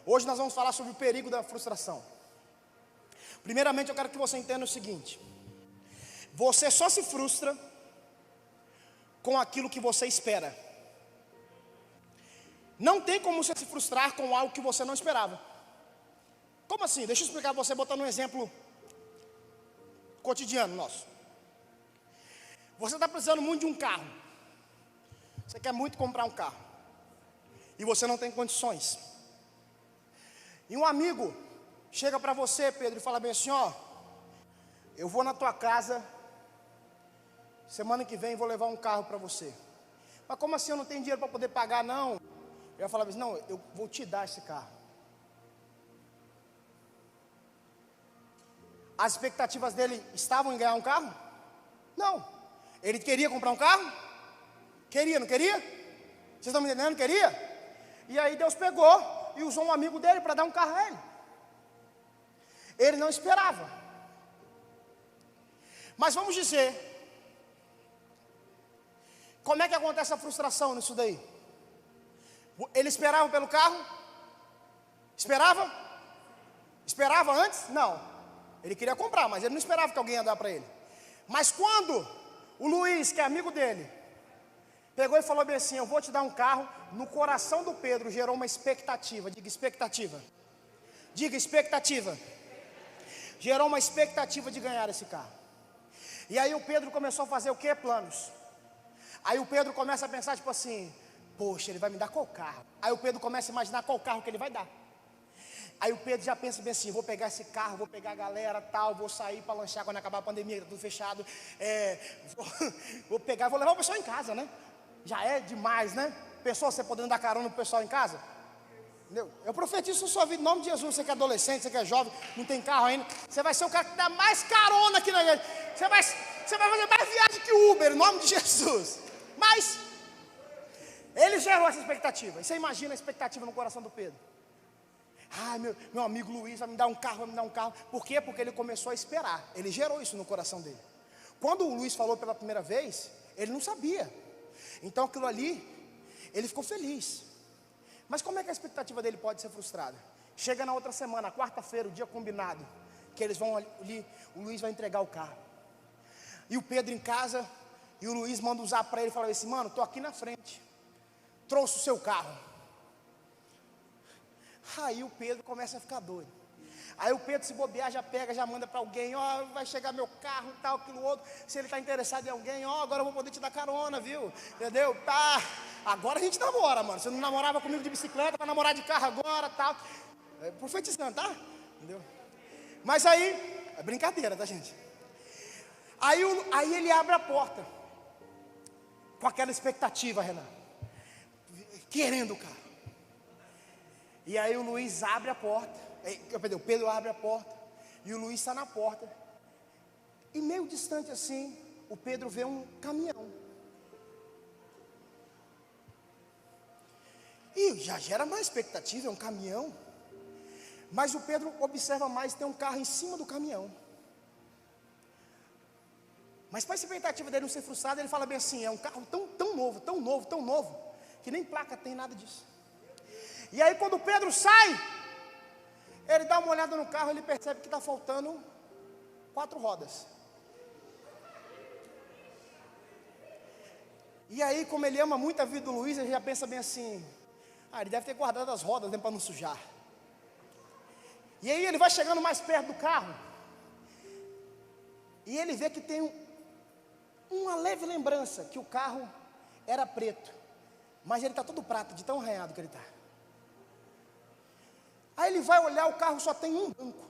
Hoje nós vamos falar sobre o perigo da frustração. Primeiramente eu quero que você entenda o seguinte: você só se frustra com aquilo que você espera. Não tem como você se frustrar com algo que você não esperava. Como assim? Deixa eu explicar para você, botando um exemplo cotidiano nosso. Você está precisando muito de um carro. Você quer muito comprar um carro e você não tem condições. E um amigo chega para você, Pedro, e fala bem assim: ó, eu vou na tua casa, semana que vem vou levar um carro para você. Mas como assim eu não tenho dinheiro para poder pagar? Não. Eu ia falar assim: não, eu vou te dar esse carro. As expectativas dele estavam em ganhar um carro? Não. Ele queria comprar um carro? Queria, não queria? Vocês estão me entendendo? Queria? E aí Deus pegou e usou um amigo dele para dar um carro a ele. Ele não esperava. Mas vamos dizer, como é que acontece a frustração nisso daí? Ele esperava pelo carro? Esperava? Esperava antes? Não. Ele queria comprar, mas ele não esperava que alguém ia dar para ele. Mas quando o Luiz, que é amigo dele, pegou e falou bem assim: eu vou te dar um carro, no coração do Pedro gerou uma expectativa. Diga expectativa. Diga expectativa. Gerou uma expectativa de ganhar esse carro. E aí o Pedro começou a fazer o quê? Planos. Aí o Pedro começa a pensar tipo assim: poxa, ele vai me dar qual carro? Aí o Pedro começa a imaginar qual carro que ele vai dar. Aí o Pedro já pensa bem assim: vou pegar esse carro, vou pegar a galera tal, vou sair para lanchar quando acabar a pandemia, tá tudo fechado. Vou pegar, vou levar o pessoal em casa, né? Já é demais, né? Pessoal, você podendo dar carona pro pessoal em casa? Entendeu? Eu profetizo na sua vida, em nome de Jesus. Você que é adolescente, você que é jovem, não tem carro ainda, você vai ser o cara que dá mais carona aqui na igreja. Você vai fazer mais viagem que o Uber, em nome de Jesus. Mas ele gerou essa expectativa. E você imagina a expectativa no coração do Pedro. Meu amigo Luiz vai me dar um carro, vai me dar um carro. Por quê? Porque ele começou a esperar. Ele gerou isso no coração dele. Quando o Luiz falou pela primeira vez, ele não sabia. Então aquilo ali, ele ficou feliz. Mas como é que a expectativa dele pode ser frustrada? Chega na outra semana, quarta-feira, o dia combinado, que eles vão ali, o Luiz vai entregar o carro. E o Pedro em casa, e o Luiz manda usar para ele e fala assim: mano, tô aqui na frente, trouxe o seu carro. Aí o Pedro começa a ficar doido. Aí o Pedro, se bobear, já pega, já manda para alguém: ó, vai chegar meu carro, tal, aquilo outro. Se ele está interessado em alguém, ó, agora eu vou poder te dar carona, viu? Entendeu? Tá, agora a gente namora, mano. Você não namorava comigo de bicicleta, vai namorar de carro agora, tal. Profetizando, tá? Entendeu? Mas aí, é brincadeira, tá, gente? Aí ele abre a porta, com aquela expectativa, Renan, querendo o carro. E aí o Luiz abre a porta. O Pedro abre a porta e o Luiz está na porta. E meio distante assim, o Pedro vê um caminhão. E já gera mais expectativa, é um caminhão. Mas o Pedro observa mais, tem um carro em cima do caminhão. Mas para a expectativa dele não ser frustrada, ele fala bem assim: é um carro tão novo, tão novo, tão novo, que nem placa tem, nada disso. E aí quando o Pedro sai, ele dá uma olhada no carro, ele percebe que está faltando 4 rodas. E aí, como ele ama muito a vida do Luiz, ele já pensa bem assim: ele deve ter guardado as rodas, né, para não sujar. E aí ele vai chegando mais perto do carro, e ele vê que tem uma leve lembrança que o carro era preto, mas ele está todo prata, de tão arranhado que ele está. Aí ele vai olhar, o carro só tem um banco.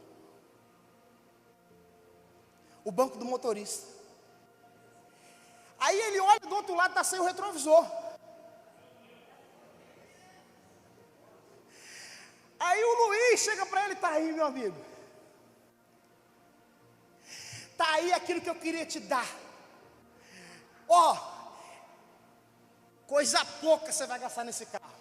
O banco do motorista. Aí ele olha do outro lado, está sem o retrovisor. Aí o Luiz chega para ele: tá aí, meu amigo. Tá aí aquilo que eu queria te dar. Ó, coisa pouca você vai gastar nesse carro.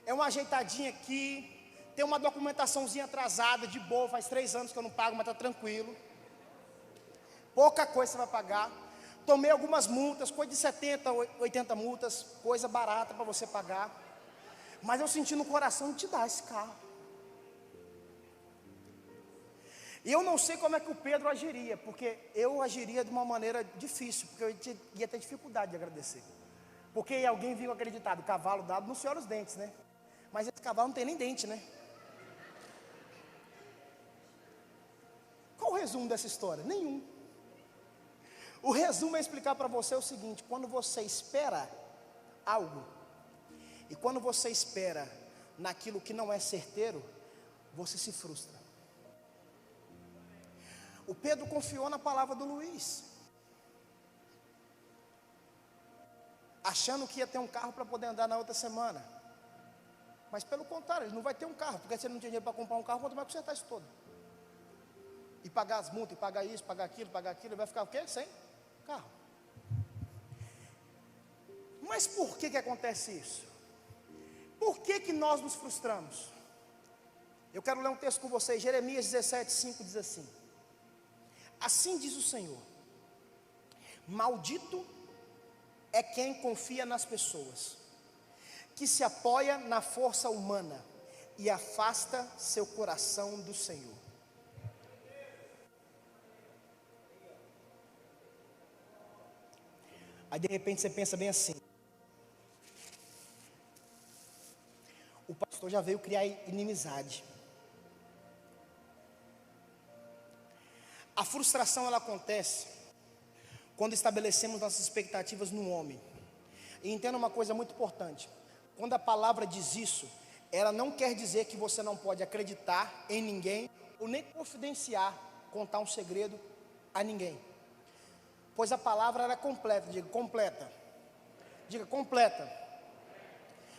É uma ajeitadinha aqui. Tem uma documentaçãozinha atrasada, de boa, faz 3 anos que eu não pago, mas está tranquilo. Pouca coisa você vai pagar. tomei algumas multas, coisa de 70, 80 multas, coisa barata para você pagar. Mas eu senti no coração de te dar esse carro. E eu não sei como é que o Pedro agiria, porque eu agiria de uma maneira difícil, porque eu ia ter dificuldade de agradecer. Porque alguém viu acreditado, cavalo dado não se olha os dentes, né? Mas esse cavalo não tem nem dente, né? Qual o resumo dessa história? Nenhum. O resumo é explicar para você o seguinte: quando você espera algo, e quando você espera naquilo que não é certeiro, você se frustra. O Pedro confiou na palavra do Luiz, achando que ia ter um carro para poder andar na outra semana. Mas pelo contrário, ele não vai ter um carro, porque se ele não tinha dinheiro para comprar um carro, quanto vai consertar isso todo? E pagar as multas, e pagar isso, pagar aquilo, ele vai ficar o quê? Sem carro. Mas por que acontece isso? Por que nós nos frustramos? Eu quero ler um texto com vocês, Jeremias 17:5 diz assim: assim diz o Senhor, maldito é quem confia nas pessoas, que se apoia na força humana e afasta seu coração do Senhor. Aí de repente você pensa bem assim: o pastor já veio criar inimizade. A frustração ela acontece quando estabelecemos nossas expectativas no homem. E entenda uma coisa muito importante: quando a palavra diz isso, ela não quer dizer que você não pode acreditar em ninguém ou nem confidenciar, contar um segredo a ninguém. Pois a palavra era completa, diga completa. Diga completa.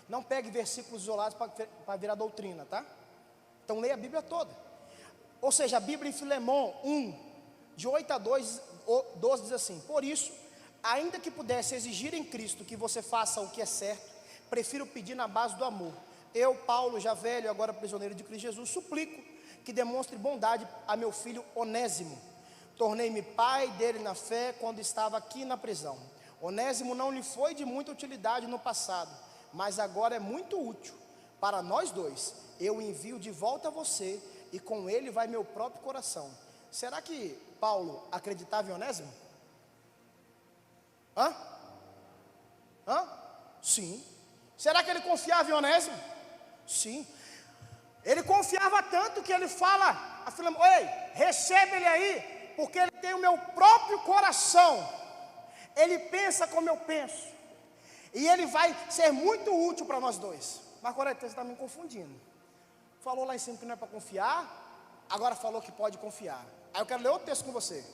Não pegue versículos isolados para virar doutrina, tá? Então leia a Bíblia toda. Ou seja, a Bíblia em Filemão 1, de 8 a 12 diz assim: por isso, ainda que pudesse exigir em Cristo que você faça o que é certo, prefiro pedir na base do amor. Eu, Paulo, já velho, agora prisioneiro de Cristo Jesus, suplico que demonstre bondade a meu filho Onésimo. Tornei-me pai dele na fé quando estava aqui na prisão. Onésimo não lhe foi de muita utilidade no passado, mas agora é muito útil para nós dois. Eu o envio de volta a você, e com ele vai meu próprio coração. Será que Paulo acreditava em Onésimo? Sim. Será que ele confiava em Onésimo? Sim. Ele confiava tanto que ele fala a Filemão: ei, recebe ele aí, porque ele tem o meu próprio coração. Ele pensa como eu penso, e ele vai ser muito útil para nós dois. Mas agora você está me confundindo. Falou lá em cima que não é para confiar, agora falou que pode confiar. Aí eu quero ler outro texto com você.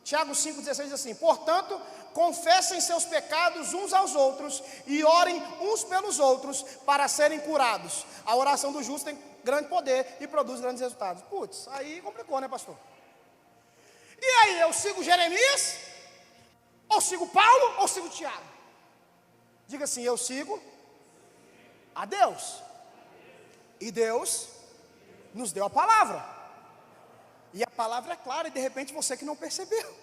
Tiago 5,16 diz assim: portanto, confessem seus pecados uns aos outros e orem uns pelos outros para serem curados. A oração do justo tem grande poder e produz grandes resultados. Putz, aí complicou, né, pastor? E aí, eu sigo Jeremias? Ou sigo Paulo? Ou sigo Tiago? Diga assim: eu sigo a Deus. E Deus nos deu a palavra. E a palavra é clara, e de repente você que não percebeu.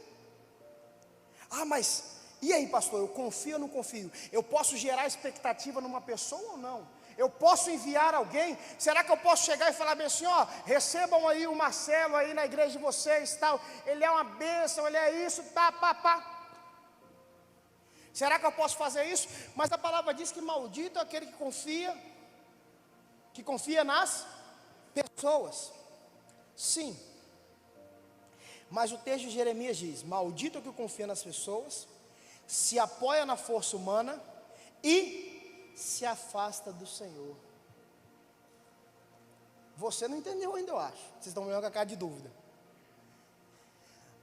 Ah, mas e aí, pastor, eu confio ou não confio? Eu posso gerar expectativa numa pessoa ou não? Eu posso enviar alguém? Será que eu posso chegar e falar bem assim: ó, recebam aí o Marcelo aí na igreja de vocês, tal, ele é uma bênção, ele é isso, tá, pá. Será que eu posso fazer isso? Mas a palavra diz que maldito é aquele que confia nas pessoas. Sim. Mas o texto de Jeremias diz: maldito é o que confia nas pessoas, se apoia na força humana e se afasta do Senhor. Você não entendeu ainda, eu acho. Vocês estão olhando com a cara de dúvida.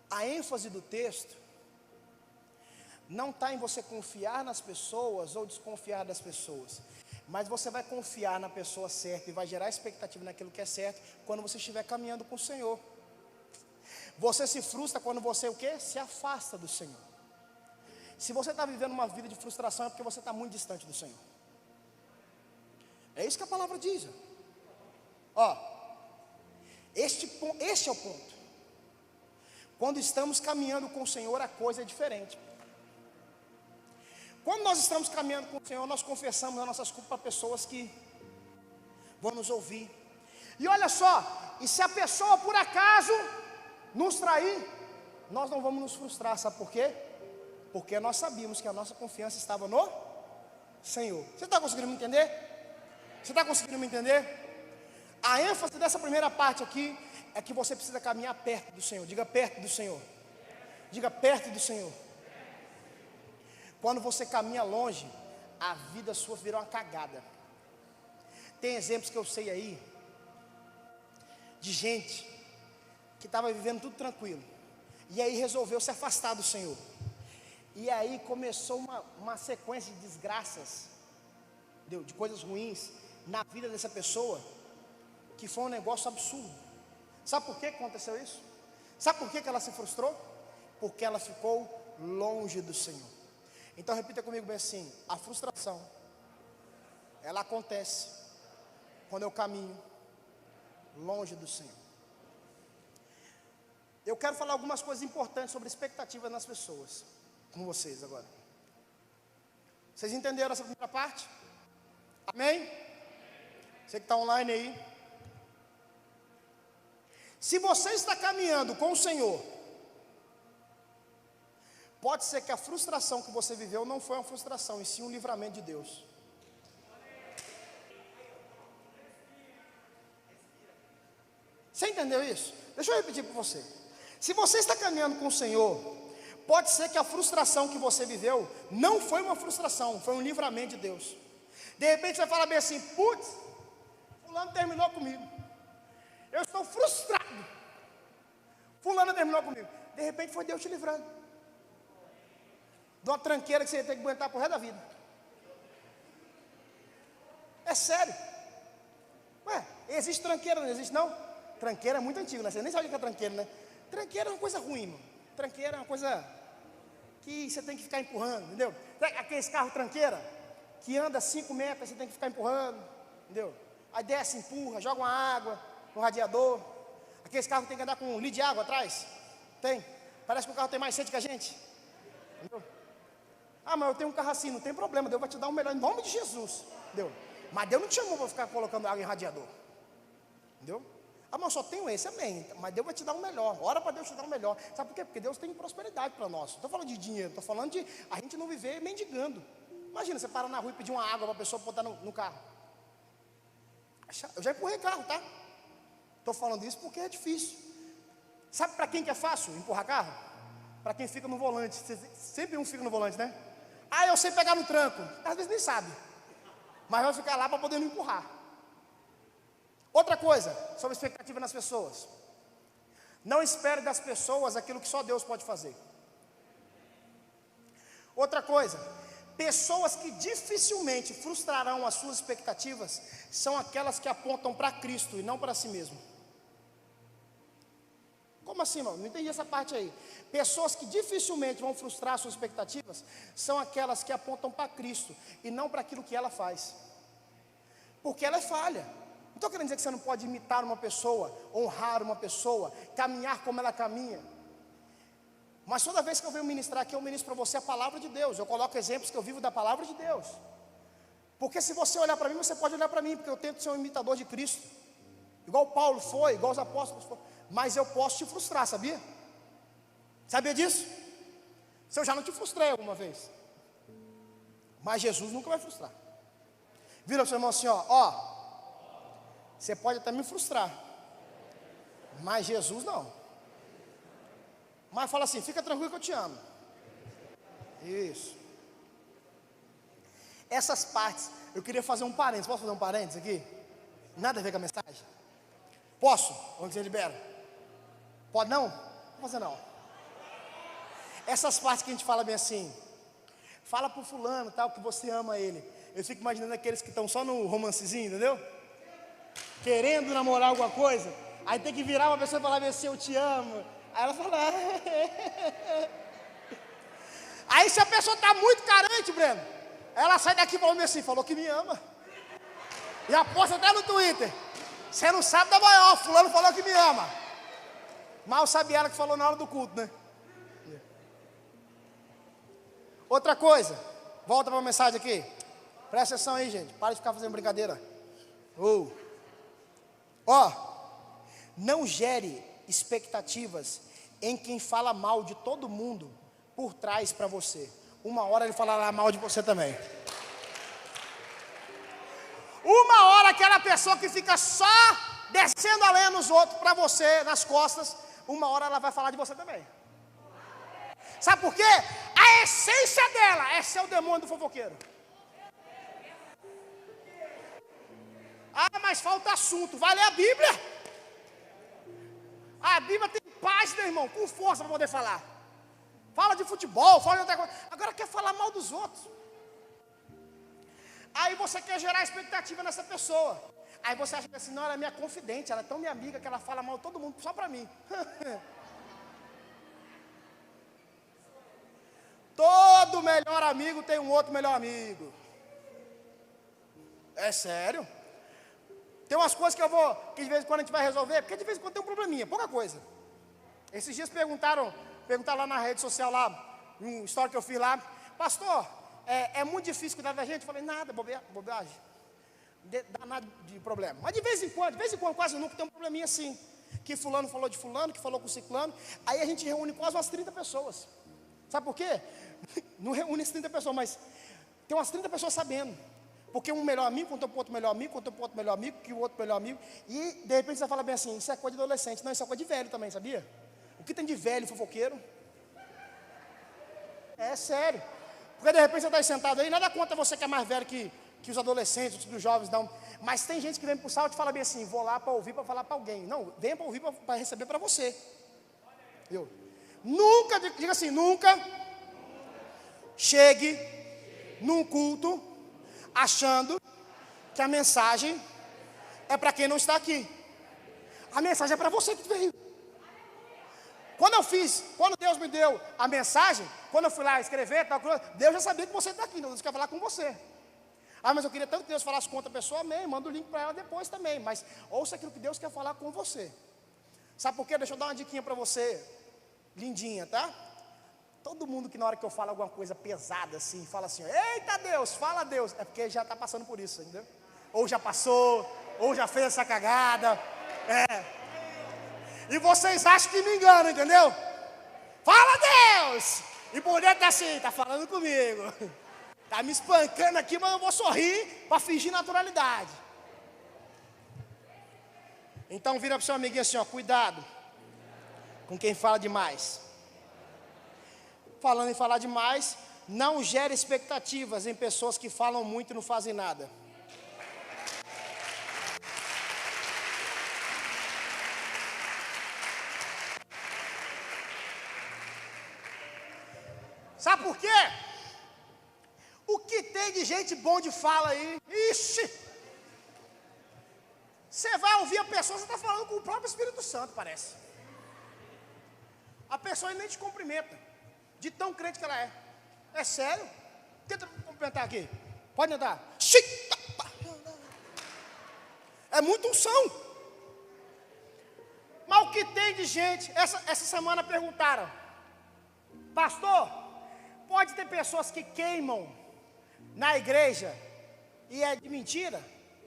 A ênfase do texto não está em você confiar nas pessoas ou desconfiar das pessoas, mas você vai confiar na pessoa certa e vai gerar expectativa naquilo que é certo quando você estiver caminhando com o Senhor. Você se frustra quando você o quê? Se afasta do Senhor. Se você está vivendo uma vida de frustração, é porque você está muito distante do Senhor. É isso que a palavra diz. Ó, este é o ponto. Quando estamos caminhando com o Senhor, a coisa é diferente. Quando nós estamos caminhando com o Senhor, nós confessamos as nossas culpas para pessoas que vão nos ouvir. E olha só, e se a pessoa por acaso nos trair, nós não vamos nos frustrar, sabe por quê? Porque nós sabíamos que a nossa confiança estava no Senhor. Você está conseguindo me entender? Você está conseguindo me entender? A ênfase dessa primeira parte aqui é que você precisa caminhar perto do Senhor. Diga perto do Senhor. Diga perto do Senhor. Quando você caminha longe, a vida sua vira uma cagada. Tem exemplos que eu sei aí de gente que estava vivendo tudo tranquilo, e aí resolveu se afastar do Senhor, e aí começou uma sequência de desgraças, de coisas ruins na vida dessa pessoa, que foi um negócio absurdo. Sabe por que aconteceu isso? Sabe por que ela se frustrou? Porque ela ficou longe do Senhor. Então repita comigo bem assim: a frustração, ela acontece quando eu caminho longe do Senhor. Eu quero falar algumas coisas importantes sobre expectativas nas pessoas com vocês agora. Vocês entenderam essa primeira parte? Amém? Você que está online aí. Se você está caminhando com o Senhor, pode ser que a frustração que você viveu não foi uma frustração, e sim um livramento de Deus. Você entendeu isso? Deixa eu repetir para você. Se você está caminhando com o Senhor, pode ser que a frustração que você viveu não foi uma frustração, foi um livramento de Deus. De repente você vai falar bem assim: putz, fulano terminou comigo, eu estou frustrado, fulano terminou comigo. De repente foi Deus te livrando de uma tranqueira que você ia ter que aguentar pro resto da vida. É sério. Ué, existe tranqueira, não existe não? Tranqueira é muito antigo, né? Você nem sabe o que é tranqueira, né? Tranqueira é uma coisa ruim, mano. Tranqueira é uma coisa que você tem que ficar empurrando, entendeu? Aqueles carros tranqueira que anda 5 metros, você tem que ficar empurrando, entendeu? Aí desce, empurra, joga uma água no radiador. Aqueles carros que tem que andar com um litro de água atrás. Tem. Parece que o carro tem mais sede que a gente, entendeu? Ah, mas eu tenho um carro assim, não tem problema, Deus vai te dar o melhor em nome de Jesus, entendeu? Mas Deus não te chamou para ficar colocando água em radiador, entendeu? Ah, mas eu só tenho esse, amém. Mas Deus vai te dar o melhor. Ora para Deus te dar o melhor. Sabe por quê? Porque Deus tem prosperidade para nós. Não estou falando de dinheiro, estou falando de a gente não viver mendigando. Imagina, você para na rua e pedir uma água para a pessoa botar no carro. Eu já empurrei carro, tá? Estou falando isso porque é difícil. Sabe para quem que é fácil empurrar carro? Para quem fica no volante. Sempre um fica no volante, né? Ah, eu sei pegar no tranco. Às vezes nem sabe. Mas vai ficar lá para poder não empurrar. Outra coisa sobre expectativa nas pessoas: não espere das pessoas aquilo que só Deus pode fazer. Outra coisa: pessoas que dificilmente frustrarão as suas expectativas são aquelas que apontam para Cristo e não para si mesmo. Como assim, irmão? Não entendi essa parte aí. Pessoas que dificilmente vão frustrar as suas expectativas são aquelas que apontam para Cristo e não para aquilo que ela faz, porque ela é falha. Não estou querendo dizer que você não pode imitar uma pessoa, honrar uma pessoa, caminhar como ela caminha. Mas toda vez que eu venho ministrar aqui, eu ministro para você a palavra de Deus. Eu coloco exemplos que eu vivo da palavra de Deus. Porque se você olhar para mim, você pode olhar para mim, porque eu tento ser um imitador de Cristo. Igual Paulo foi, igual os apóstolos foram. Mas eu posso te frustrar, sabia? Sabia disso? Se eu já não te frustrei alguma vez. Mas Jesus nunca vai frustrar. Vira para o seu irmão assim, ó. Você pode até me frustrar, mas Jesus não. Mas fala assim: fica tranquilo que eu te amo. Isso. Essas partes, eu queria fazer um parênteses. Posso fazer um parênteses aqui? Nada a ver com a mensagem? Posso? Onde você libera? Pode não? Não vou fazer não. Essas partes que a gente fala bem assim: fala pro fulano tal que você ama ele. Eu fico imaginando aqueles que estão só no romancezinho, entendeu? Querendo namorar alguma coisa, aí tem que virar uma pessoa e falar assim: eu te amo. Aí ela fala Aí se a pessoa está muito carente, Breno, ela sai daqui falando assim: falou que me ama. E aposta até no Twitter: você não sabe da maior, fulano falou que me ama. Mal sabe ela que falou na hora do culto, né? Outra coisa, Volta para a mensagem aqui. Presta atenção aí, gente. Para de ficar fazendo brincadeira. Ó, não gere expectativas em quem fala mal de todo mundo por trás para você. Uma hora ele falará mal de você também. Uma hora aquela pessoa que fica só descendo a lenha nos outros para você, nas costas, uma hora ela vai falar de você também. Sabe por quê? A essência dela é ser o demônio do fofoqueiro. Ah, mas falta assunto. Vai ler a Bíblia. A Bíblia tem página, irmão, com força para poder falar. Fala de futebol, fala de outra coisa. Agora quer falar mal dos outros. Aí você quer gerar expectativa nessa pessoa. Aí você acha que assim, não, ela é minha confidente, ela é tão minha amiga que ela fala mal de todo mundo só para mim. Todo melhor amigo tem um outro melhor amigo. É sério? Tem umas coisas que de vez em quando a gente vai resolver, porque de vez em quando tem um probleminha, pouca coisa. Esses dias perguntaram lá na rede social, lá, um story que eu fiz lá, pastor, é muito difícil cuidar da gente? Eu falei, nada, bobagem. Dá nada de problema. Mas de vez em quando, quase nunca tem um probleminha assim. Que fulano falou de fulano, que falou com ciclano. Aí a gente reúne quase umas 30 pessoas. Sabe por quê? Não reúne as 30 pessoas, mas tem umas 30 pessoas sabendo. Porque um melhor amigo contou para o outro melhor amigo, contou para o outro melhor amigo, que o outro melhor amigo. E de repente você fala bem assim, isso é coisa de adolescente. Não, isso é coisa de velho também, sabia? O que tem de velho fofoqueiro? É sério. Porque de repente você está aí sentado aí, nada contra você que é mais velho que os adolescentes, que os jovens dão. Mas tem gente que vem para o salto e fala bem assim, vou lá para ouvir, para falar para alguém. Não, venha para ouvir, para receber para você. Viu? Nunca, diga assim, nunca chegue num culto achando que a mensagem é para quem não está aqui. A mensagem é para você que veio. Quando Deus me deu a mensagem, quando eu fui lá escrever, Deus já sabia que você está aqui, Deus quer falar com você. Ah, mas eu queria tanto que Deus falasse com outra pessoa, amém, manda o link para ela depois também, mas ouça aquilo que Deus quer falar com você. Sabe por quê? Deixa eu dar uma diquinha para você, lindinha, tá? Todo mundo que na hora que eu falo alguma coisa pesada assim, fala assim, eita Deus, fala Deus, é porque já está passando por isso, entendeu? Ou já passou, ou já fez essa cagada, E vocês acham que me enganam, entendeu? Fala Deus! E por dentro tá assim, tá falando comigo. Tá me espancando aqui, mas eu vou sorrir para fingir naturalidade. Então vira para o seu amiguinho assim, ó, cuidado com quem fala demais. Falando em falar demais, não gere expectativas em pessoas que falam muito e não fazem nada. Sabe por quê? O que tem de gente bom de fala aí? Ixi! Você vai ouvir a pessoa, você está falando com o próprio Espírito Santo, parece. A pessoa nem te cumprimenta, de tão crente que ela é. É sério? Tenta cumprimentar aqui. Pode andar. É muita unção. Mas o que tem de gente? Essa semana perguntaram, pastor, pode ter pessoas que queimam na igreja e é de mentira?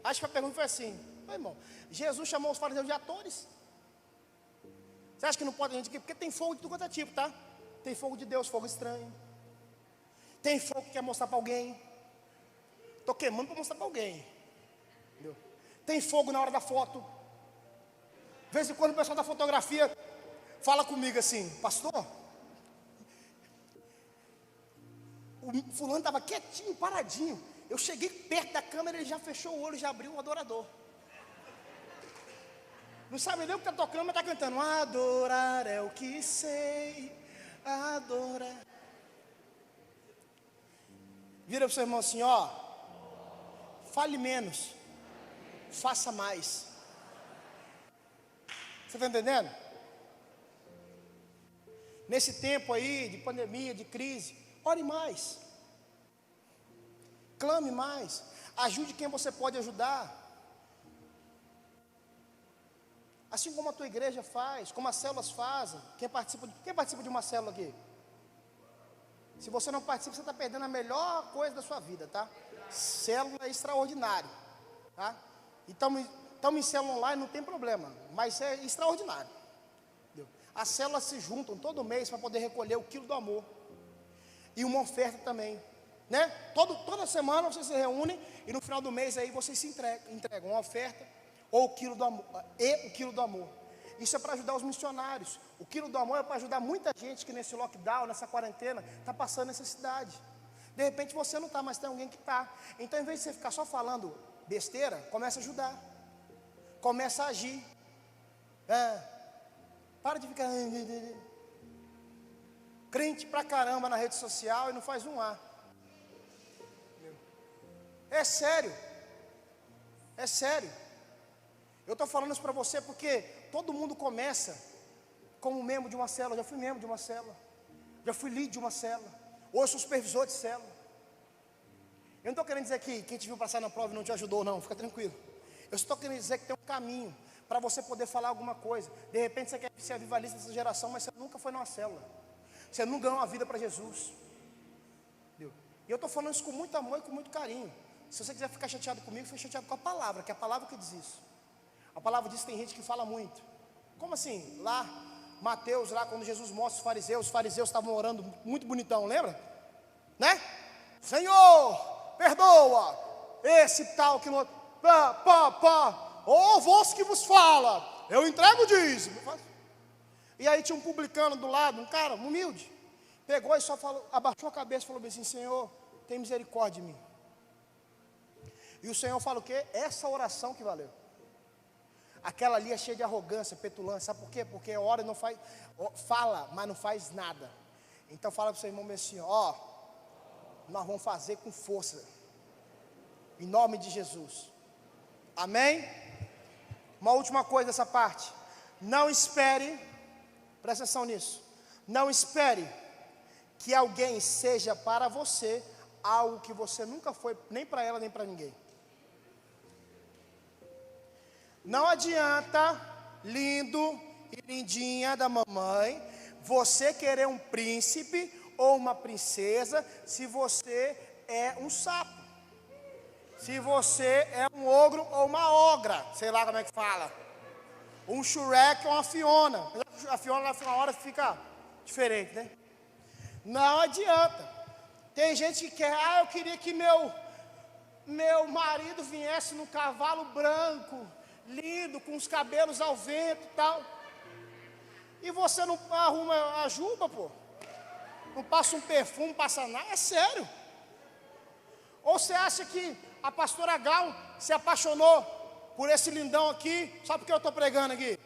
Acho que a pergunta foi assim, meu irmão, Jesus chamou os fariseus de atores. Você acha que não pode gente aqui? Porque tem fogo de tudo quanto é tipo, tá? Tem fogo de Deus, fogo estranho. Tem fogo que quer mostrar para alguém. Estou queimando para mostrar para alguém. Entendeu? Tem fogo na hora da foto. De vez em quando o pessoal da fotografia fala comigo assim, pastor, o fulano estava quietinho, paradinho. Eu cheguei perto da câmera, ele já fechou o olho, já abriu o adorador. Não sabe nem o que está tocando, mas está cantando. Adorar é o que sei, adorar. Vira para o seu irmão assim, ó. Fale menos, faça mais. Você está entendendo? Nesse tempo aí de pandemia, de crise, ore mais. Clame mais. Ajude quem você pode ajudar. Assim como a tua igreja faz, como as células fazem. Quem participa de uma célula aqui? Se você não participa, você está perdendo a melhor coisa da sua vida, tá? Célula é extraordinário, tá? E estamos em célula online, não tem problema, mas é extraordinário. Entendeu? As células se juntam todo mês para poder recolher o quilo do amor. E uma oferta também, né? Toda semana vocês se reúnem e no final do mês aí vocês se entregam uma oferta ou o quilo do amor, e o quilo do amor. Isso é para ajudar os missionários. O quilo do amor é para ajudar muita gente que nesse lockdown, nessa quarentena, está passando necessidade. De repente você não está, mas tem alguém que está. Então, em vez de você ficar só falando besteira, começa a ajudar. Começa a agir. Para de ficar crente pra caramba na rede social e não faz um A. É sério. É sério. Eu estou falando isso para você porque todo mundo começa como membro de uma célula. Já fui membro de uma célula. Já fui líder de uma célula. Hoje sou supervisor de célula. Eu não estou querendo dizer que quem te viu passar na prova e não te ajudou, não. Fica tranquilo. Eu estou querendo dizer que tem um caminho para você poder falar alguma coisa. De repente você quer ser avivalista dessa geração, mas você nunca foi numa célula. Você não ganhou uma vida para Jesus. Entendeu? E eu estou falando isso com muito amor e com muito carinho. Se você quiser ficar chateado comigo, fique chateado com a palavra, que é a palavra que diz isso. A palavra diz que tem gente que fala muito. Como assim? Lá, Mateus, lá quando Jesus mostra os fariseus estavam orando muito bonitão, lembra? Né? Senhor, perdoa esse tal que não... Ô voz que vos fala, eu entrego o dízimo. E aí tinha um publicano do lado, um cara humilde, pegou e só falou, abaixou a cabeça e falou assim: Senhor, tem misericórdia de mim. E o Senhor fala o quê? Essa oração que valeu. Aquela ali é cheia de arrogância, petulância. Sabe por quê? Porque ora e não faz, fala, mas não faz nada. Então fala para o seu irmão assim: ó, nós vamos fazer com força, em nome de Jesus. Amém? Uma última coisa dessa parte. Não espere, presta atenção nisso. Não espere que alguém seja para você algo que você nunca foi, nem para ela, nem para ninguém. Não adianta, lindo e lindinha da mamãe, você querer um príncipe ou uma princesa se você é um sapo. Se você é um ogro ou uma ogra, sei lá como é que fala. Um Shrek ou uma Fiona. A Fiona na hora fica diferente, né? Não adianta. Tem gente que quer, eu queria que meu marido viesse num cavalo branco, lindo, com os cabelos ao vento e tal. E você não arruma a juba, pô. Não passa um perfume, não passa nada, é sério. Ou você acha que a pastora Gal se apaixonou por esse lindão aqui, só porque eu estou pregando aqui?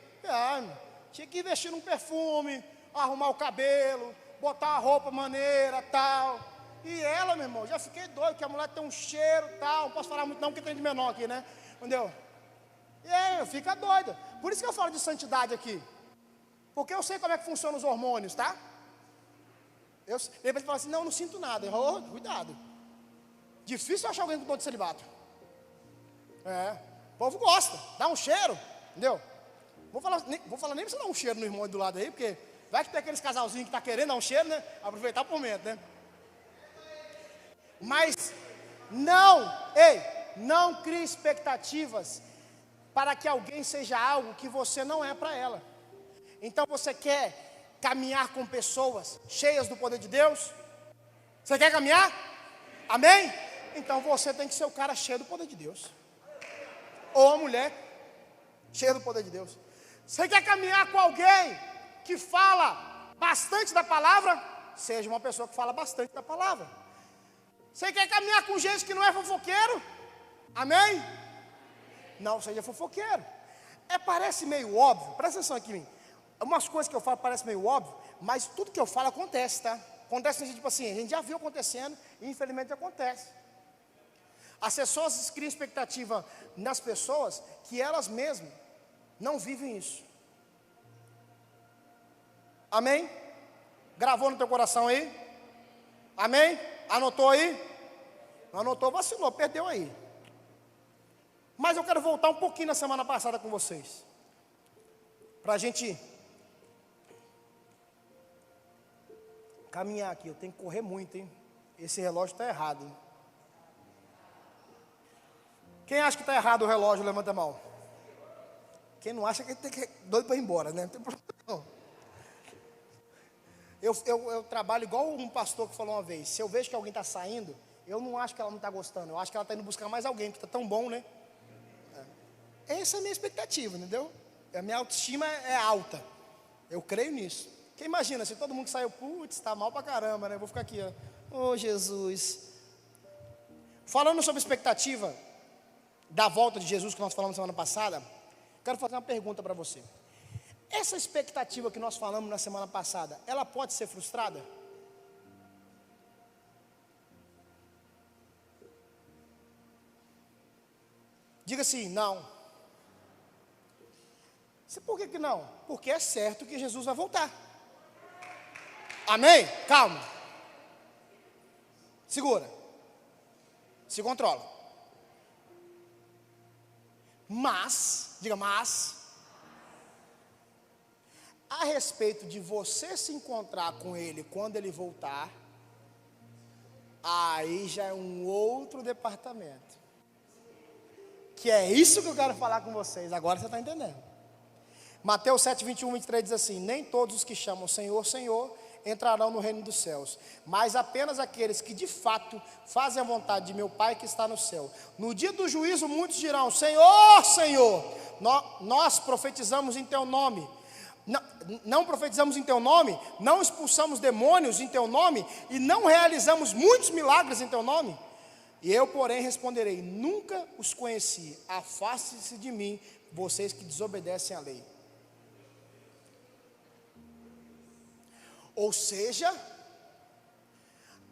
Tinha que investir num perfume, arrumar o cabelo, botar uma roupa maneira, tal. E ela, meu irmão, já fiquei doido, que a mulher tem um cheiro, tal. Não posso falar muito não, porque tem de menor aqui, né? Entendeu? E fica doida. Por isso que eu falo de santidade aqui. Porque eu sei como é que funcionam os hormônios, tá? De repente fala assim: não sinto nada. Cuidado. Difícil achar alguém com dor de celibato. O povo gosta, dá um cheiro, entendeu? Vou falar nem pra você dar um cheiro no irmão do lado aí, porque vai que tem aqueles casalzinhos que tá querendo dar um cheiro, né? Aproveitar o momento, né? Mas não crie expectativas para que alguém seja algo que você não é para ela. Então você quer caminhar com pessoas cheias do poder de Deus? Você quer caminhar? Amém? Então você tem que ser o cara cheio do poder de Deus. Ou a mulher cheia do poder de Deus. Você quer caminhar com alguém que fala bastante da palavra? Seja uma pessoa que fala bastante da palavra. Você quer caminhar com gente que não é fofoqueiro? Amém? Não seja fofoqueiro. Parece meio óbvio, presta atenção aqui em mim. Umas coisas que eu falo parecem meio óbvio, mas tudo que eu falo acontece, tá? Acontece tipo assim, a gente já viu acontecendo e infelizmente acontece. As pessoas criam expectativa nas pessoas que elas mesmas não vivem isso. Amém? Gravou no teu coração aí? Amém? Anotou aí? Não anotou, vacilou, perdeu aí. Mas eu quero voltar um pouquinho na semana passada com vocês, para a gente caminhar aqui, eu tenho que correr muito, hein? Esse relógio está errado. Hein? Quem acha que está errado o relógio, levanta a mão. Quem não acha que tem que doido para ir embora, né? Não tem problema não. Eu trabalho igual um pastor que falou uma vez. Se eu vejo que alguém está saindo, eu não acho que ela não está gostando. Eu acho que ela está indo buscar mais alguém, porque está tão bom, né? Essa é a minha expectativa, entendeu? A minha autoestima é alta. Eu creio nisso. Porque imagina, se todo mundo que saiu, putz, está mal pra caramba, né? Eu vou ficar aqui, ó. Oh, Jesus. Falando sobre expectativa da volta de Jesus, que nós falamos semana passada, quero fazer uma pergunta para você. Essa expectativa que nós falamos na semana passada, ela pode ser frustrada? Diga assim, não. Por que não? Porque é certo que Jesus vai voltar. Amém? Calma. Segura. Se controla. Mas, diga mas, a respeito de você se encontrar com Ele quando Ele voltar, aí já é um outro departamento. Que é isso que eu quero falar com vocês, agora você está entendendo. Mateus 7, 21, 23 diz assim: nem todos os que chamam Senhor, Senhor, entrarão no reino dos céus, mas apenas aqueles que de fato fazem a vontade de meu Pai que está no céu. No dia do juízo muitos dirão: Senhor, Senhor, nós profetizamos em teu nome. Não profetizamos em teu nome, não expulsamos demônios em teu nome, e não realizamos muitos milagres em teu nome? E eu, porém, responderei: nunca os conheci, afaste-se de mim, vocês que desobedecem à lei. Ou seja,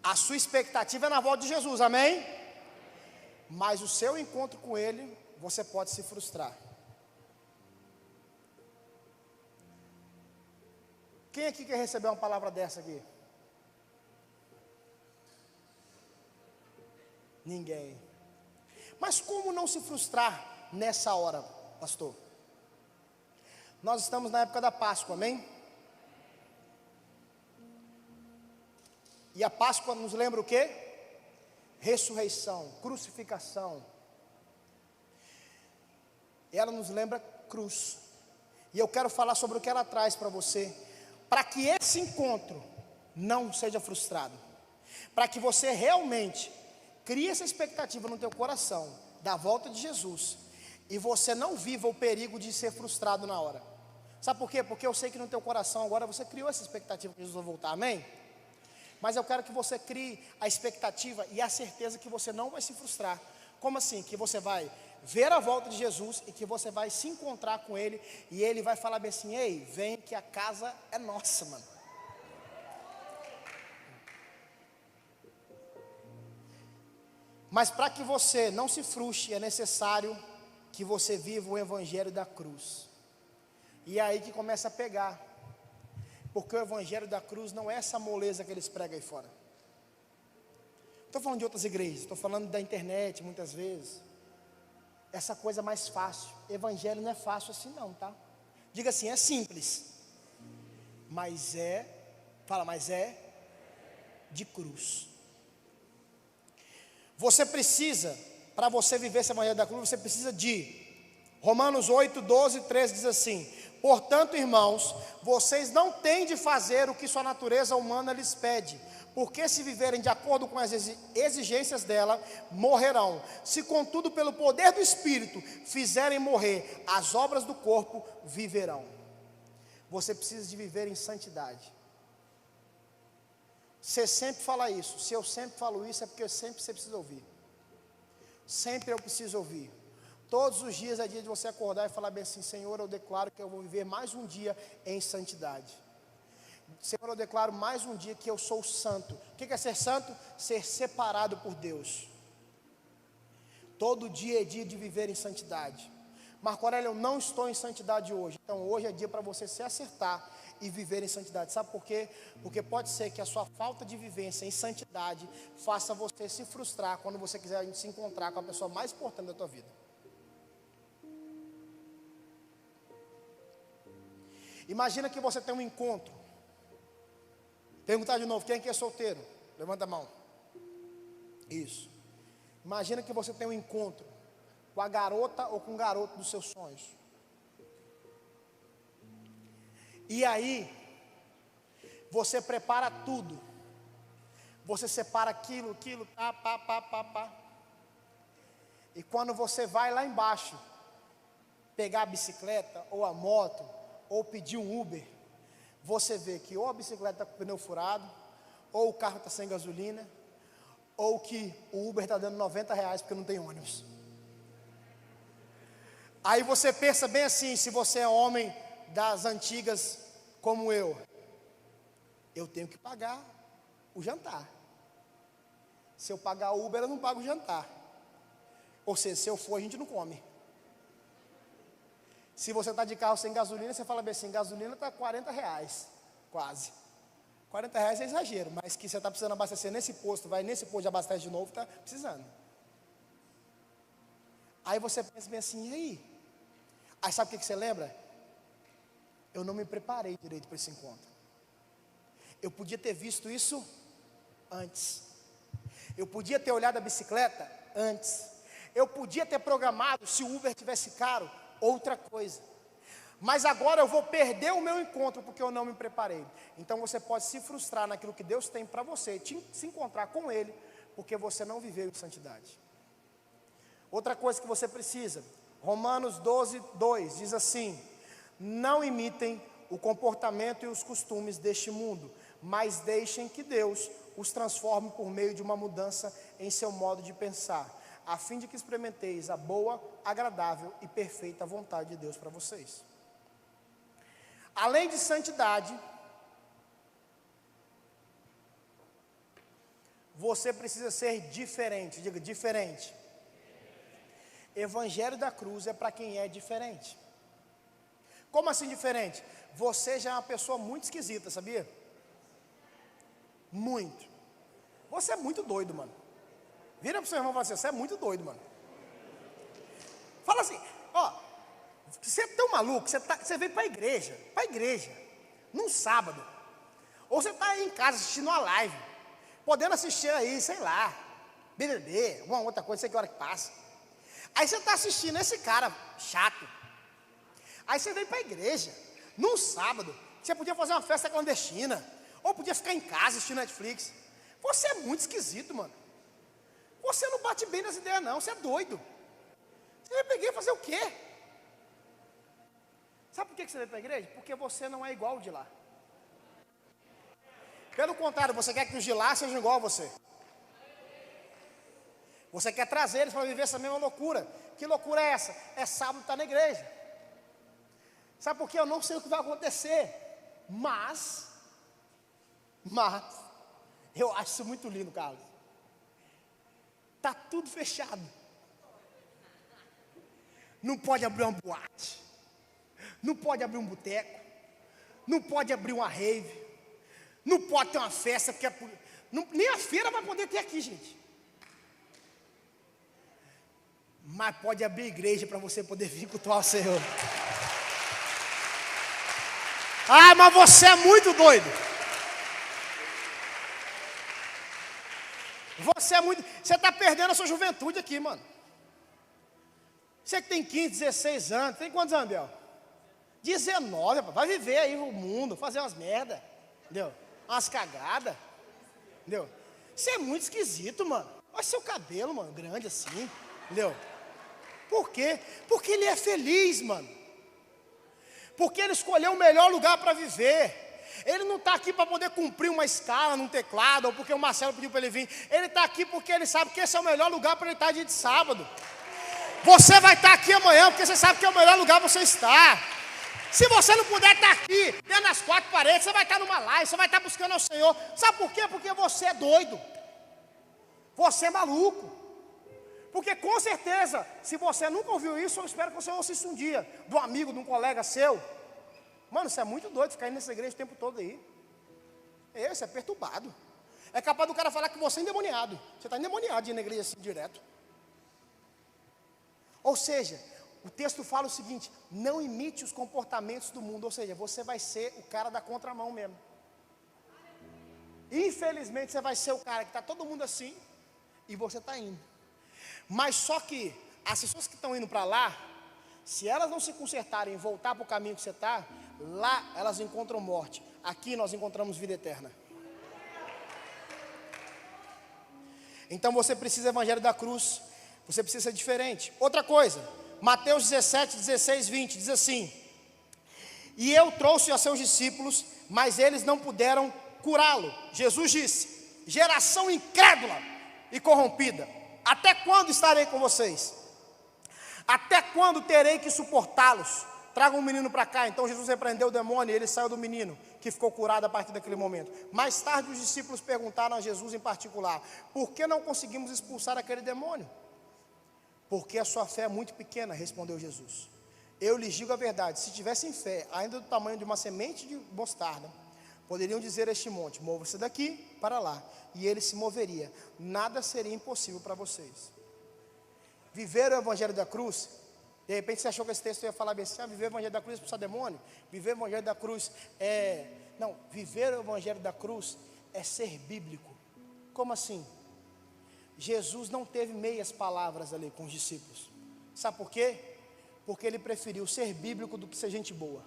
a sua expectativa é na volta de Jesus, amém? Mas o seu encontro com Ele, você pode se frustrar. Quem aqui quer receber uma palavra dessa aqui? Ninguém. Mas como não se frustrar nessa hora, pastor? Nós estamos na época da Páscoa, amém? E a Páscoa nos lembra o quê? Ressurreição, crucificação. Ela nos lembra cruz. E eu quero falar sobre o que ela traz para você, para que esse encontro não seja frustrado, para que você realmente crie essa expectativa no teu coração da volta de Jesus, e você não viva o perigo de ser frustrado na hora. Sabe por quê? Porque eu sei que no teu coração agora você criou essa expectativa que Jesus vai voltar, amém? Mas eu quero que você crie a expectativa e a certeza que você não vai se frustrar. Como assim? Que você vai ver a volta de Jesus e que você vai se encontrar com Ele, e Ele vai falar bem assim: ei, vem que a casa é nossa, mano. Mas para que você não se frustre, é necessário que você viva o evangelho da cruz. E é aí que começa a pegar. Porque o evangelho da cruz não é essa moleza que eles pregam aí fora. Estou falando de outras igrejas, estou falando da internet muitas vezes. Essa coisa mais fácil. Evangelho não é fácil assim não, tá? Diga assim, é simples. Mas é de cruz. Você precisa, para você viver esse evangelho da cruz, você precisa de Romanos 8, 12, 13 diz assim: portanto, irmãos, vocês não têm de fazer o que sua natureza humana lhes pede, porque se viverem de acordo com as exigências dela, morrerão. Se contudo pelo poder do Espírito fizerem morrer as obras do corpo, viverão. Você precisa de viver em santidade. Você sempre fala isso. Se eu sempre falo isso, é porque sempre você precisa ouvir. Sempre eu preciso ouvir. Todos os dias é dia de você acordar e falar bem assim: Senhor, eu declaro que eu vou viver mais um dia em santidade. Senhor, eu declaro mais um dia que eu sou santo. O que é ser santo? Ser separado por Deus. Todo dia é dia de viver em santidade. Marco Aurélio, eu não estou em santidade hoje. Então hoje é dia para você se acertar e viver em santidade. Sabe por quê? Porque pode ser que a sua falta de vivência em santidade faça você se frustrar quando você quiser se encontrar com a pessoa mais importante da tua vida. Imagina que você tem um encontro Perguntar de novo, quem aqui é solteiro? Levanta a mão. Isso. Imagina que você tem um encontro com a garota ou com o garoto dos seus sonhos. E aí, você prepara tudo. Você separa aquilo, pá. E quando você vai lá embaixo, pegar a bicicleta, ou a moto, ou pedir um Uber, você vê que ou a bicicleta está com o pneu furado, ou o carro está sem gasolina, ou que o Uber está dando R$90 porque não tem ônibus. Aí você pensa bem assim, se você é homem das antigas como eu tenho que pagar o jantar. Se eu pagar o Uber, eu não pago o jantar. Ou seja, se eu for, a gente não come. Se você está de carro sem gasolina, você fala bem assim, gasolina está R$40, quase. R$40 é exagero, mas que você está precisando abastecer nesse posto, vai nesse posto de abastece de novo, está precisando. Aí você pensa bem assim, e aí? Aí sabe o que você lembra? Eu não me preparei direito para esse encontro. Eu podia ter visto isso antes. Eu podia ter olhado a bicicleta antes. Eu podia ter programado, se o Uber tivesse caro, outra coisa. Mas agora eu vou perder o meu encontro porque eu não me preparei. Então você pode se frustrar naquilo que Deus tem para você, se encontrar com Ele, porque você não viveu em santidade. Outra coisa que você precisa, Romanos 12:2 diz assim: não imitem o comportamento e os costumes deste mundo, mas deixem que Deus os transforme por meio de uma mudança em seu modo de pensar, a fim de que experimenteis a boa, agradável e perfeita vontade de Deus para vocês. Além de santidade, você precisa ser diferente. Diga, diferente. Evangelho da cruz é para quem é diferente. Como assim diferente? Você já é uma pessoa muito esquisita, sabia? Muito. Você é muito doido, mano. Vira para o seu irmão e fala assim, você é muito doido, mano. Fala assim, ó, você é tão maluco, você veio para a igreja, num sábado. Ou você está aí em casa assistindo uma live, podendo assistir aí, sei lá, BBB, alguma outra coisa, sei que hora que passa. Aí você está assistindo esse cara chato. Aí você veio para a igreja, num sábado, você podia fazer uma festa clandestina, ou podia ficar em casa assistindo Netflix. Você é muito esquisito, mano. Você não bate bem nas ideias não, você é doido. Você veio para a igreja fazer o quê? Sabe por que você veio para a igreja? Porque você não é igual ao de lá. Pelo contrário, você quer que os de lá sejam igual a você. Você quer trazer eles para viver essa mesma loucura. Que loucura é essa? É sábado estar na igreja. Sabe por quê? Eu não sei o que vai acontecer. Mas, eu acho isso muito lindo, Carlos. Está tudo fechado. Não pode abrir uma boate. Não pode abrir um boteco. Não pode abrir uma rave. Não pode ter uma festa, porque nem a feira vai poder ter aqui, gente. Mas pode abrir igreja para você poder vir cultuar o Senhor. Ah, mas você é muito doido. Você está perdendo a sua juventude aqui, mano. Você que tem 15, 16 anos, tem quantos anos, Biel? 19, vai viver aí o mundo, fazer umas merda, entendeu? Umas cagadas, entendeu? Você é muito esquisito, mano. Olha seu cabelo, mano, grande assim, entendeu? Por quê? Porque ele é feliz, mano. Porque ele escolheu o melhor lugar para viver. Ele não está aqui para poder cumprir uma escala num teclado, ou porque o Marcelo pediu para ele vir. Ele está aqui porque ele sabe que esse é o melhor lugar para ele estar dia de sábado. Você vai estar aqui amanhã porque você sabe que é o melhor lugar para você estar. Se você não puder estar aqui, dentro das quatro paredes, você vai estar numa live, você vai estar buscando ao Senhor. Sabe por quê? Porque você é doido. Você é maluco. Porque com certeza, se você nunca ouviu isso, eu espero que você ouça isso um dia, de um amigo, de um colega seu. Mano, você é muito doido ficar indo nessa igreja o tempo todo aí. Você é perturbado. É capaz do cara falar que você é endemoniado. Você está endemoniado de ir na igreja assim direto. Ou seja, o texto fala o seguinte: não imite os comportamentos do mundo. Ou seja, você vai ser o cara da contramão mesmo. Infelizmente você vai ser o cara que está todo mundo assim e você está indo. Mas só que as pessoas que estão indo para lá, se elas não se consertarem e voltar para o caminho que você está, lá elas encontram morte. Aqui nós encontramos vida eterna. Então você precisa do evangelho da cruz. Você precisa ser diferente. Outra coisa, Mateus 17, 16, 20 diz assim: e eu trouxe a seus discípulos, mas eles não puderam curá-lo. Jesus disse: geração incrédula e corrompida, até quando estarei com vocês? Até quando terei que suportá-los? Traga um menino para cá. Então Jesus repreendeu o demônio e ele saiu do menino, que ficou curado a partir daquele momento. Mais tarde os discípulos perguntaram a Jesus em particular: por que não conseguimos expulsar aquele demônio? Porque a sua fé é muito pequena, respondeu Jesus. Eu lhes digo a verdade, se tivessem fé, ainda do tamanho de uma semente de mostarda, poderiam dizer a este monte: mova-se daqui para lá, e ele se moveria. Nada seria impossível para vocês. Viver o evangelho da cruz, de repente você achou que esse texto ia falar bem assim: viver o evangelho da cruz é expulsar demônio? Viver o evangelho da cruz é... Não, viver o evangelho da cruz é ser bíblico. Como assim? Jesus não teve meias palavras ali com os discípulos. Sabe por quê? Porque ele preferiu ser bíblico do que ser gente boa.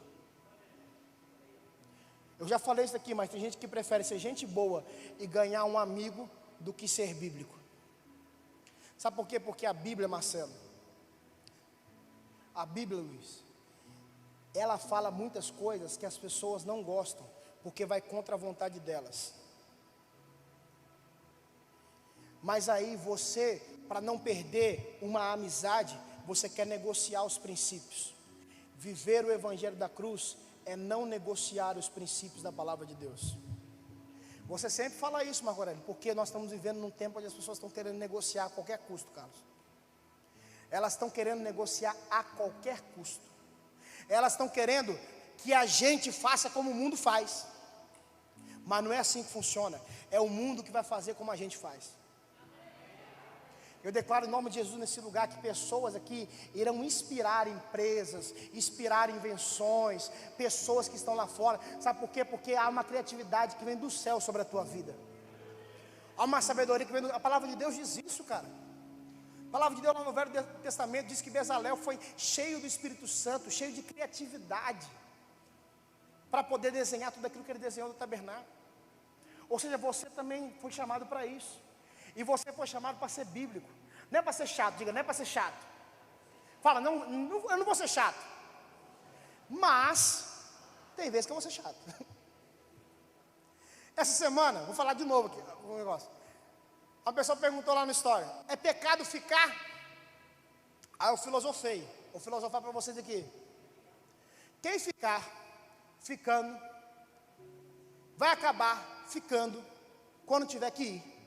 Eu já falei isso aqui, mas tem gente que prefere ser gente boa e ganhar um amigo do que ser bíblico. Sabe por quê? Porque a Bíblia, Marcelo, a Bíblia, Luiz, ela fala muitas coisas que as pessoas não gostam, porque vai contra a vontade delas. Mas aí você, para não perder uma amizade, você quer negociar os princípios. Viver o evangelho da cruz é não negociar os princípios da palavra de Deus. Você sempre fala isso, Marco Aurélio, porque nós estamos vivendo num tempo onde as pessoas estão querendo negociar a qualquer custo, Carlos. Elas estão querendo negociar a qualquer custo. Elas estão querendo que a gente faça como o mundo faz. Mas não é assim que funciona. É o mundo que vai fazer como a gente faz. Eu declaro em nome de Jesus nesse lugar que pessoas aqui irão inspirar empresas, inspirar invenções, pessoas que estão lá fora. Sabe por quê? Porque há uma criatividade que vem do céu sobre a tua vida. Há uma sabedoria que vem do... A palavra de Deus diz isso, cara. A palavra de Deus no Velho Testamento diz que Bezalel foi cheio do Espírito Santo, cheio de criatividade, para poder desenhar tudo aquilo que ele desenhou no tabernáculo. Ou seja, você também foi chamado para isso. E você foi chamado para ser bíblico. Não é para ser chato, diga, não é para ser chato. Fala, não, eu não vou ser chato. Mas, tem vezes que eu vou ser chato. Essa semana, vou falar de novo aqui, um negócio. Uma pessoa perguntou lá na história: é pecado ficar? Aí eu filosofei. Vou filosofar para vocês aqui. Quem ficar, ficando, vai acabar ficando quando tiver que ir.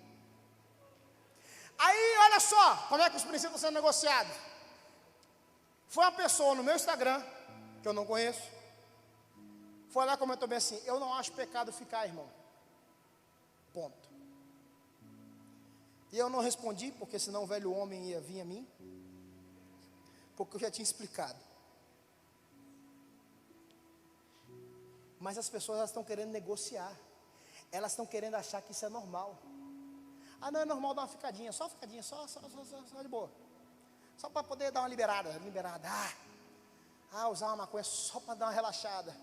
Aí, olha só, como é que os princípios estão sendo negociados. Foi uma pessoa no meu Instagram, que eu não conheço, foi lá e comentou bem assim: eu não acho pecado ficar, irmão. Ponto. E eu não respondi, porque senão o velho homem ia vir a mim, porque eu já tinha explicado. Mas as pessoas, elas estão querendo negociar. Elas estão querendo achar que isso é normal. Ah, não, é normal dar uma ficadinha, só de boa. Só para poder dar uma liberada. Usar uma maconha só para dar uma relaxada.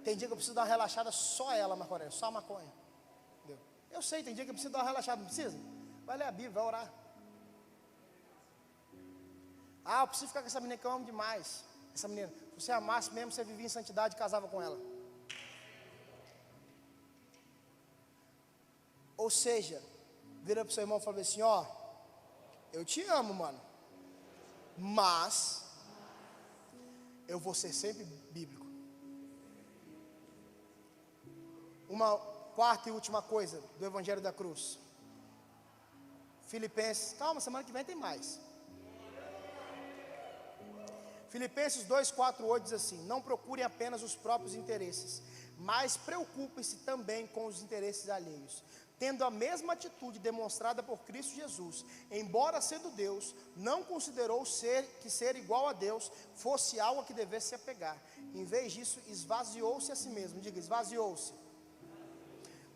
Tem dia que eu preciso dar uma relaxada, só ela, Marco Aurélio, só a maconha. Entendeu? Eu sei, tem dia que eu preciso dar uma relaxada, não precisa? Vai ler a Bíblia, vai orar. Eu preciso ficar com essa menina que eu amo demais. Essa menina, se você amasse mesmo, você vivia em santidade e casava com ela. Ou seja, vira para o seu irmão e fala assim: ó, eu te amo, mano, mas eu vou ser sempre bíblico. Uma quarta e última coisa do evangelho da cruz. Filipenses, calma, semana que vem tem mais. Filipenses 2, 4, 8 diz assim: não procurem apenas os próprios interesses, mas preocupem-se também com os interesses alheios. Tendo a mesma atitude demonstrada por Cristo Jesus, embora sendo Deus, não considerou que ser igual a Deus fosse algo a que devesse se apegar. Em vez disso, esvaziou-se a si mesmo. Diga, esvaziou-se.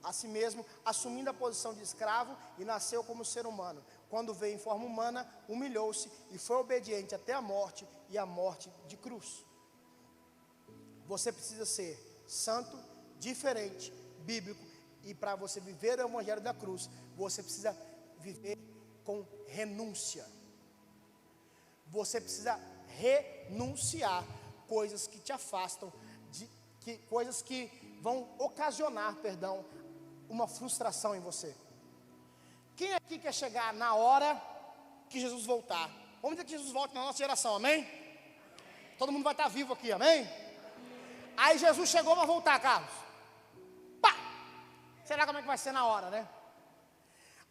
a si mesmo, assumindo a posição de escravo, e nasceu como ser humano. Quando veio em forma humana, humilhou-se e foi obediente até a morte, e a morte de cruz. Você precisa ser santo, diferente, bíblico, e para você viver o evangelho da cruz, você precisa viver com renúncia. Você precisa renunciar coisas que te afastam, coisas que vão ocasionar, uma frustração em você. Quem aqui quer chegar na hora que Jesus voltar? Vamos dizer que Jesus volte na nossa geração, amém? Todo mundo vai estar vivo aqui, amém? Aí Jesus chegou para voltar, Carlos. Pá! Será como é que vai ser na hora, né?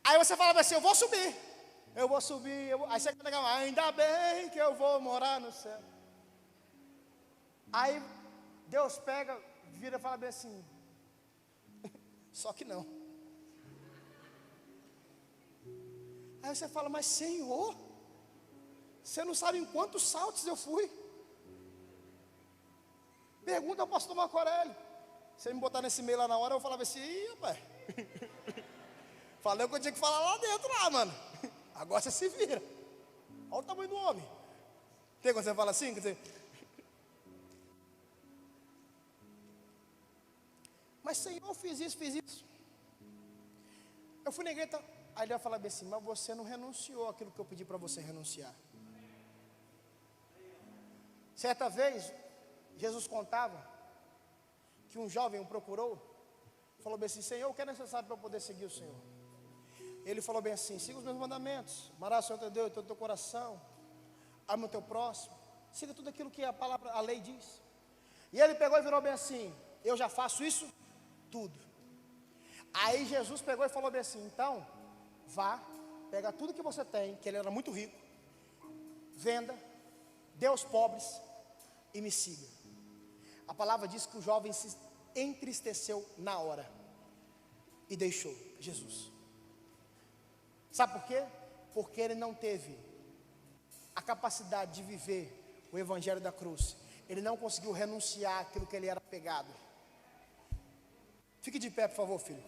Aí você fala assim, eu vou subir. Aí você canta, ainda bem que eu vou morar no céu. Aí Deus pega, vira e fala bem assim, só que não. Aí você fala, mas Senhor, você não sabe em quantos saltos eu fui. Pergunta ao pastor Marco Aurélio. Se me botar nesse meio lá na hora, eu falava assim, ih, rapaz. Falei o que eu tinha que falar lá dentro, mano. Agora você se vira. Olha o tamanho do homem. Tem quando você fala assim? Quer dizer, mas Senhor, eu fiz isso. Eu fui na igreja, aí ele vai falar bem assim, mas você não renunciou àquilo que eu pedi para você renunciar. Certa vez, Jesus contava que um jovem o procurou, falou bem assim, Senhor, o que é necessário para eu poder seguir o Senhor? Ele falou bem assim, siga os meus mandamentos, amarás o Senhor teu Deus de todo o teu coração, ama o teu próximo, siga tudo aquilo que a lei diz. E ele pegou e virou bem assim, eu já faço isso tudo. Aí Jesus pegou e falou bem assim, então, vá, pega tudo que você tem, que ele era muito rico, venda, dê aos pobres e me siga. A palavra diz que o jovem se entristeceu na hora e deixou Jesus. Sabe por quê? Porque ele não teve a capacidade de viver o evangelho da cruz. Ele não conseguiu renunciar àquilo que ele era apegado. Fique de pé, por favor, filho.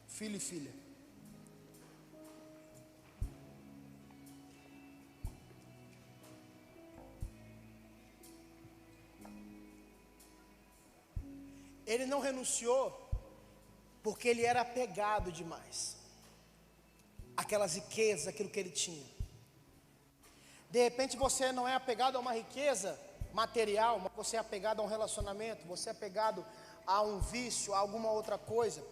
Filho e filha. Ele não renunciou porque ele era apegado demais àquelas riquezas, aquilo que ele tinha. De repente você não é apegado a uma riqueza material, mas você é apegado a um relacionamento, você é apegado a um vício, a alguma outra coisa.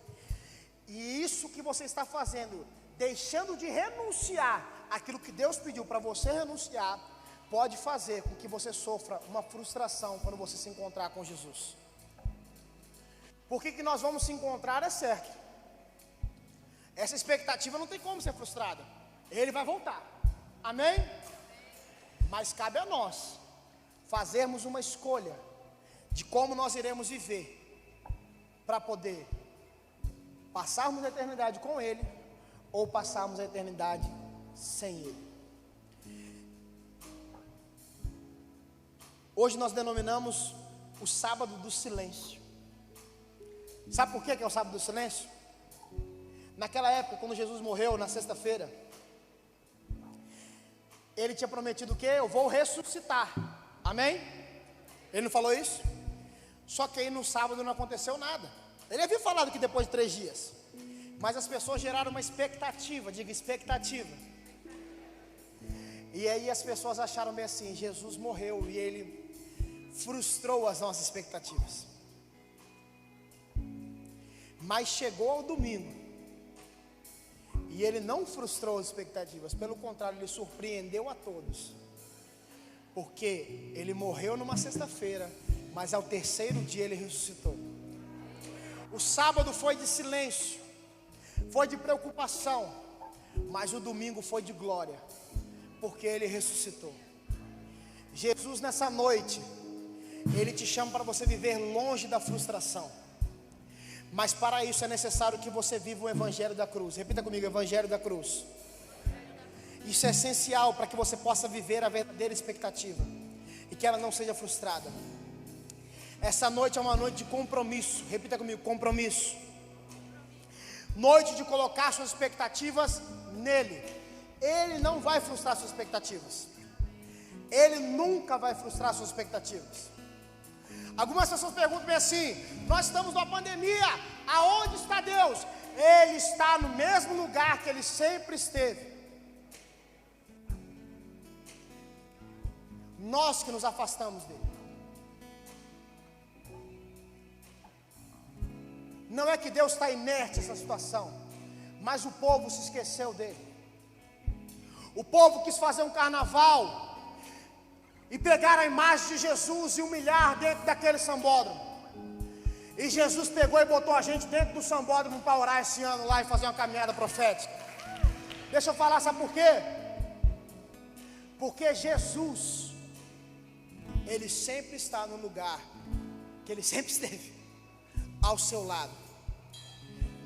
E isso que você está fazendo, deixando de renunciar àquilo que Deus pediu para você renunciar, pode fazer com que você sofra uma frustração quando você se encontrar com Jesus. Porque que nós vamos se encontrar é certo. Essa expectativa não tem como ser frustrada. Ele vai voltar. Amém? Mas cabe a nós fazermos uma escolha de como nós iremos viver para poder passarmos a eternidade com Ele ou passarmos a eternidade sem Ele. Hoje nós denominamos o sábado do silêncio. Sabe por que é o sábado do silêncio? Naquela época, quando Jesus morreu, na sexta-feira, Ele tinha prometido o quê? Eu vou ressuscitar, amém? Ele não falou isso? Só que aí no sábado não aconteceu nada. Ele havia falado que depois de 3 dias, mas as pessoas geraram uma expectativa, diga expectativa. E aí as pessoas acharam bem assim, Jesus morreu e Ele frustrou as nossas expectativas. Mas chegou ao domingo e Ele não frustrou as expectativas, pelo contrário, Ele surpreendeu a todos, porque Ele morreu numa sexta-feira, mas ao 3º dia Ele ressuscitou. O sábado foi de silêncio, foi de preocupação, mas o domingo foi de glória, porque Ele ressuscitou. Jesus nessa noite, Ele te chama para você viver longe da frustração. Mas para isso é necessário que você viva o evangelho da cruz. Repita comigo, evangelho da cruz. Isso é essencial para que você possa viver a verdadeira expectativa e que ela não seja frustrada. Essa noite é uma noite de compromisso. Repita comigo, compromisso. Noite de colocar suas expectativas nele. Ele não vai frustrar suas expectativas. Ele nunca vai frustrar suas expectativas. Algumas pessoas perguntam bem assim: nós estamos numa pandemia, aonde está Deus? Ele está no mesmo lugar que ele sempre esteve. Nós que nos afastamos dele. Não é que Deus está inerte nessa situação, mas o povo se esqueceu dele. O povo quis fazer um carnaval e pegar a imagem de Jesus e humilhar dentro daquele sambódromo. E Jesus pegou e botou a gente dentro do sambódromo para orar esse ano lá e fazer uma caminhada profética. Deixa eu falar, sabe por quê? Porque Jesus, ele sempre está no lugar que ele sempre esteve, ao seu lado.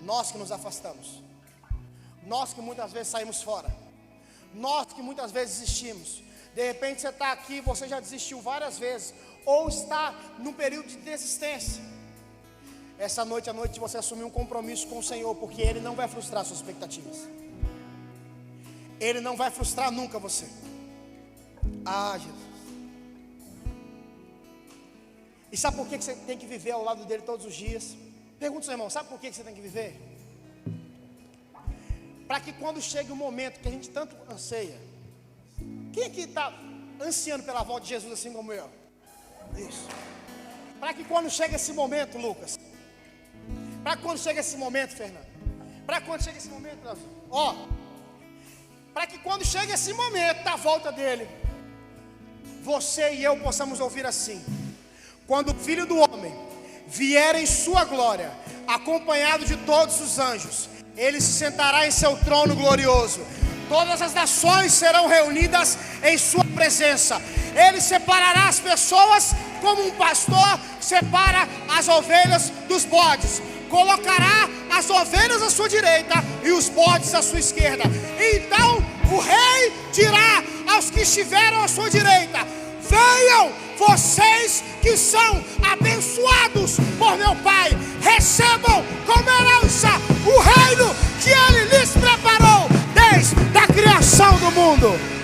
Nós que nos afastamos, nós que muitas vezes saímos fora, nós que muitas vezes desistimos. De repente você está aqui, você já desistiu várias vezes, ou está num período de desistência. Essa noite é a noite de você assumir um compromisso com o Senhor, porque Ele não vai frustrar suas expectativas. Ele não vai frustrar nunca você. Ah, Jesus. E sabe por que você tem que viver ao lado dele todos os dias? Pergunta ao seu irmão, sabe por que você tem que viver? Para que quando chegue o momento que a gente tanto anseia. Quem aqui está ansiando pela volta de Jesus assim como eu? Isso. Para que quando chega esse momento, Lucas. Para que quando chega esse momento, Fernando. Para que quando chega esse momento, Davi. Ó. Para que quando chega esse momento da volta dele, você e eu possamos ouvir assim: quando o Filho do Homem vier em sua glória, acompanhado de todos os anjos, ele se sentará em seu trono glorioso. Todas as nações serão reunidas em sua presença. Ele separará as pessoas como um pastor separa as ovelhas dos bodes. Colocará as ovelhas à sua direita e os bodes à sua esquerda. Então o rei dirá aos que estiveram à sua direita: venham, vocês que são abençoados por meu Pai, recebam como herança o reino que Ele lhes preparou desde a criação do mundo.